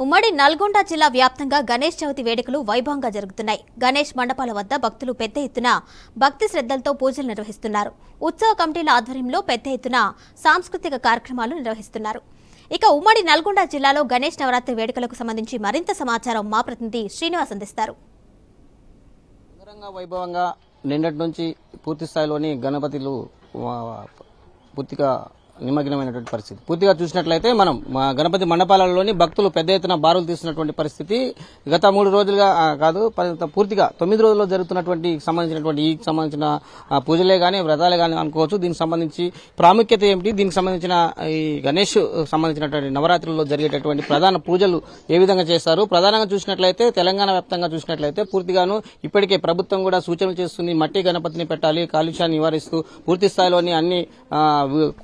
ఉమ్మడి నల్గొండ జిల్లా వ్యాప్తంగా గణేష్ చవితి వేడుకలు వైభవంగా జరుగుతున్నాయి. గణేష్ మండపాల వద్ద భక్తులు పెద్ద ఎత్తున భక్తి శ్రద్ధలతో పూజలు నిర్వహిస్తున్నారు. ఉత్సవ కమిటీల ఆధ్వర్యంలో పెద్ద ఎత్తున సాంస్కృతిక కార్యక్రమాలు నిర్వహిస్తున్నారు. ఇక ఉమ్మడి నల్గొండ జిల్లాలో గణేష్ నవరాత్రి వేడుకలకు సంబంధించి మరింత సమాచారం మా ప్రతినిధి శ్రీనివాస్ అందిస్తారు. వైభవంగా నిన్నటి నుంచి పూర్తి స్థాయిలోని గణపతులు పూర్తిగా నిమగ్నమైనటువంటి పరిస్థితి. పూర్తిగా చూసినట్లయితే మనం గణపతి మండపాలలోని భక్తులు పెద్ద ఎత్తున బారులు తీస్తున్నటువంటి పరిస్థితి గత 3 రోజులుగా కాదు, పూర్తిగా 9 రోజుల్లో జరుగుతున్నటువంటి సంబంధించిన పూజలే గానీ వ్రతాలే గానీ అనుకోవచ్చు. దీనికి సంబంధించి ప్రాముఖ్యత ఏమిటి, దీనికి సంబంధించిన ఈ గణేష్ సంబంధించినటువంటి నవరాత్రుల్లో జరిగేటటువంటి ప్రధాన పూజలు ఏ విధంగా చేస్తారు, ప్రధానంగా చూసినట్లయితే తెలంగాణ వ్యాప్తంగా చూసినట్లయితే పూర్తిగాను ఇప్పటికే ప్రభుత్వం కూడా సూచనలు చేస్తుంది. మట్టి గణపతిని పెట్టాలి, కాలుష్యాన్ని నివారిస్తూ పూర్తి స్థాయిలోని అన్ని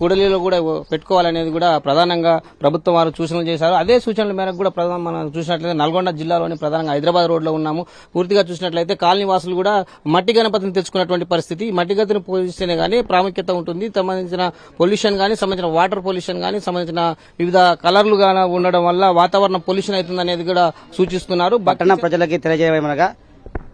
కూడలిలో కూడా పెట్టుకోవాలనేది కూడా ప్రధానంగా ప్రభుత్వం వారు సూచనలు చేశారు. అదే సూచనల మేరకు కూడా మనం చూసినట్లయితే నల్గొండ జిల్లాలోని ప్రధానంగా హైదరాబాద్ రోడ్లో ఉన్నాము. పూర్తిగా చూసినట్లయితే కాలనీ వాసులు కూడా మట్టి గణపతిని తెచ్చుకున్నటువంటి పరిస్థితి. మట్టి గణపతిని పూజిస్తేనే గానీ ప్రాముఖ్యత ఉంటుంది. సంబంధించిన పొల్యూషన్ గానీ, సంబంధించిన వాటర్ పొల్యూషన్ గానీ, సంబంధించిన వివిధ కలర్లు గానీ ఉండడం వల్ల వాతావరణ పొల్యూషన్ అవుతుంది అనేది కూడా సూచిస్తున్నారు. పట్టణ ప్రజలకి తెలియజేయమనగా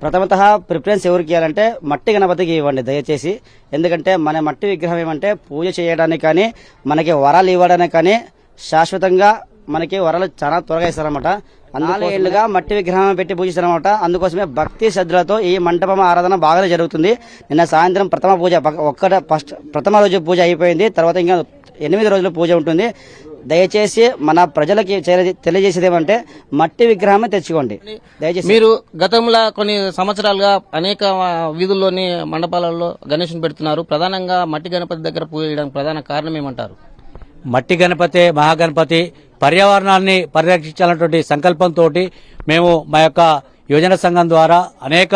ప్రథమతః ప్రిఫరెన్స్ ఎవరికి ఇవ్వాలంటే మట్టి గణపతికి ఇవ్వండి దయచేసి. ఎందుకంటే మన మట్టి విగ్రహం ఏమంటే పూజ చేయడానికి కానీ, మనకి వరాలు ఇవ్వడానికి కానీ, శాశ్వతంగా మనకి వరాలు చాలా త్వరగా ఇస్తారన్నమాట. 4 ఏళ్లుగా మట్టి విగ్రహం పెట్టి పూజిస్తారన్నమాట. అందుకోసమే భక్తి శ్రద్ధలతో ఈ మంటపం ఆరాధన బాగా జరుగుతుంది. నిన్న సాయంత్రం ప్రథమ రోజు పూజ అయిపోయింది. తర్వాత ఇంకా 8 రోజులు పూజ ఉంటుంది. దయచేసి మన ప్రజలకి తెలియజేసేది ఏమంటే మట్టి విగ్రహమే తెచ్చుకోండి దయచేసి. మీరు గతంలో కొన్ని సంవత్సరాలుగా అనేక వీధుల్లోని మండపాలలో గణేశుని పెడుతున్నారు. ప్రధానంగా మట్టి గణపతి దగ్గర పూజ చేయడానికి ప్రధాన కారణం ఏమంటారు? మట్టి గణపతి, మహాగణపతి పర్యావరణాన్ని పరిరక్షించాలన్నటువంటి సంకల్పంతో మేము మా యొక్క యువజన సంఘం ద్వారా అనేక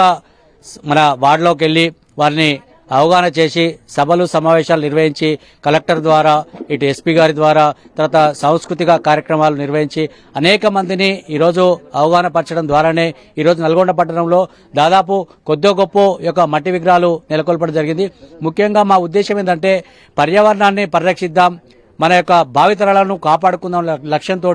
మన వార్డులోకి వెళ్లి వారిని అవగాహన చేసి సభలు సమావేశాలు నిర్వహించి కలెక్టర్ ద్వారా, ఇటు ఎస్పీ గారి ద్వారా, తర్వాత సాంస్కృతిక కార్యక్రమాలు నిర్వహించి అనేక మందిని ఈరోజు అవగాహన పరచడం ద్వారానే ఈరోజు నల్గొండ పట్టణంలో దాదాపు కొద్దో గొప్ప యొక్క మట్టి విగ్రహాలు నెలకొల్పడం జరిగింది. ముఖ్యంగా మా ఉద్దేశం ఏంటంటే పర్యావరణాన్ని పరిరక్షిద్దాం, మన యొక్క భావితరాలను కాపాడుకుందాం లక్ష్యంతో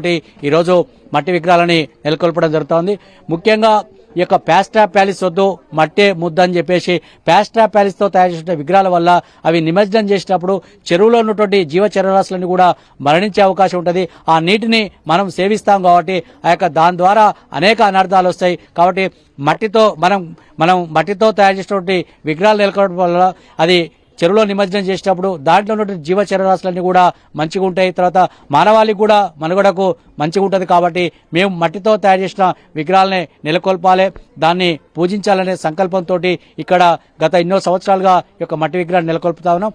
ఈరోజు మట్టి విగ్రహాలని నెలకొల్పడం జరుగుతోంది. ముఖ్యంగా ఈ యొక్క ప్లాస్టర్ ప్యాలెస్ వద్దు, మట్టే ముద్ద అని చెప్పేసి ప్లాస్టర్ ప్యాలెస్ తో తయారు చేసిన విగ్రహాల వల్ల అవి నిమజ్జనం చేసేటప్పుడు చెరువులో ఉన్నటువంటి జీవచరరాశులను కూడా మరణించే అవకాశం ఉంటుంది. ఆ నీటిని మనం సేవిస్తాం కాబట్టి దాని ద్వారా అనేక అనర్థాలు వస్తాయి. కాబట్టి మనం మట్టితో తయారు చేసినటువంటి విగ్రహాలు నెలకొల్పడం వల్ల అది చెరువులో నిమజ్జనం చేసేటప్పుడు దాంట్లో ఉన్నటువంటి జీవచరరాశులన్నీ కూడా మంచిగా ఉంటాయి. తర్వాత మానవాళికి కూడా మనుగడకు మంచిగా ఉంటుంది. కాబట్టి మేము మట్టితో తయారు చేసిన విగ్రహాలని నెలకొల్పాలి, దాన్ని పూజించాలనే సంకల్పంతో ఇక్కడ గత ఎన్నో సంవత్సరాలుగా ఈ యొక్క మట్టి విగ్రహాన్ని నెలకొల్పుతా ఉన్నాం.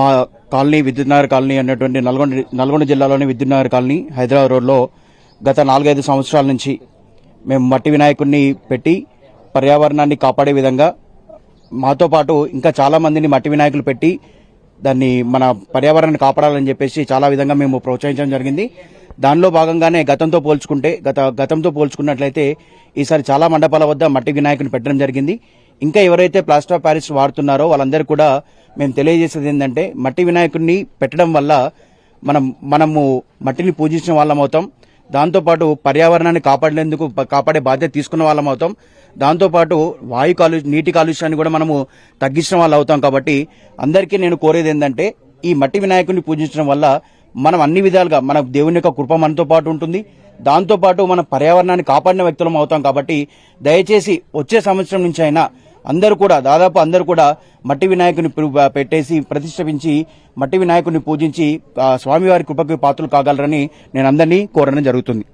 మా కాలనీ విద్యుత్ కాలనీ అన్నటువంటి నల్గొండ జిల్లాలోని విద్యుత్ కాలనీ హైదరాబాద్ రోడ్లో గత 4-5 సంవత్సరాల నుంచి మేము మట్టి వినాయకుడిని పెట్టి పర్యావరణాన్ని కాపాడే విధంగా మాతో పాటు ఇంకా చాలా మందిని మట్టి వినాయకులు పెట్టి దాన్ని మన పర్యావరణాన్ని కాపాడాలని చెప్పేసి చాలా విధంగా మేము ప్రోత్సహించడం జరిగింది. దానిలో భాగంగానే గతంతో పోల్చుకున్నట్లయితే ఈసారి చాలా మండపాల వద్ద మట్టి వినాయకుని పెట్టడం జరిగింది. ఇంకా ఎవరైతే ప్లాస్టర్ ఆఫ్ ప్యారిస్ వాడుతున్నారో వాళ్ళందరూ కూడా మేము తెలియజేసేది ఏంటంటే మట్టి వినాయకుడిని పెట్టడం వల్ల మనము మట్టిని పూజించిన వాళ్ళం అవుతాం. దాంతోపాటు పర్యావరణాన్ని కాపాడే బాధ్యత తీసుకున్న వాళ్ళం అవుతాం. దాంతోపాటు నీటి కాలుష్యాన్ని కూడా మనము తగ్గించిన వాళ్ళు అవుతాం. కాబట్టి అందరికీ నేను కోరేది ఏంటంటే ఈ మట్టి వినాయకుడిని పూజించడం వల్ల మనం అన్ని విధాలుగా మన దేవుని యొక్క కృప మనతో పాటు ఉంటుంది. దాంతోపాటు మన పర్యావరణాన్ని కాపాడిన వ్యక్తులం అవుతాం. కాబట్టి దయచేసి వచ్చే సంవత్సరం నుంచి అయినా దాదాపు అందరూ కూడా మట్టి వినాయకుని పెట్టేసి ప్రతిష్ఠించి మట్టి వినాయకుడిని పూజించి స్వామివారి కృపకు పాత్రలు కాగలరని నేను అందరినీ కోరడం జరుగుతుంది.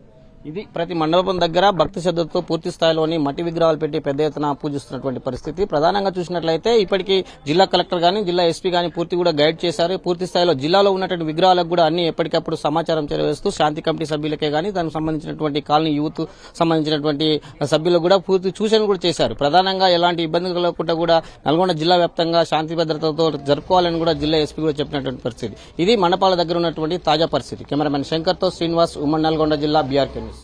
ఇది ప్రతి మండపం దగ్గర భక్తి శ్రద్ధతో పూర్తి స్థాయిలోని మట్టి విగ్రహాలు పెట్టి పెద్ద ఎత్తున పూజిస్తున్నటువంటి పరిస్థితి. ప్రధానంగా చూసినట్లయితే ఇప్పటికీ జిల్లా కలెక్టర్ గానీ, జిల్లా ఎస్పీ గానీ పూర్తి కూడా గైడ్ చేశారు. పూర్తి స్థాయిలో జిల్లాలో ఉన్నటువంటి విగ్రహాలకు కూడా అన్ని ఎప్పటికప్పుడు సమాచారం చేరవేస్తూ శాంతి కమిటీ సభ్యులకే గానీ, దానికి సంబంధించినటువంటి కాలనీ యూత్ సంబంధించినటువంటి సభ్యులకు కూడా పూర్తి సూచనలు కూడా చేశారు. ప్రధానంగా ఎలాంటి ఇబ్బందులు కలగకుండా కూడా నల్గొండ జిల్లా వ్యాప్తంగా శాంతి భద్రతతో జరుపుకోవాలని కూడా జిల్లా ఎస్పీ కూడా చెప్పినటువంటి పరిస్థితి. ఇది మండపాల దగ్గర ఉన్నటువంటి తాజా పరిస్థితి. కెమెరామెన్ శంకర్తో శ్రీనివాస్, ఉమ్మడి నల్గొండ జిల్లా, బీఆర్కే న్యూస్.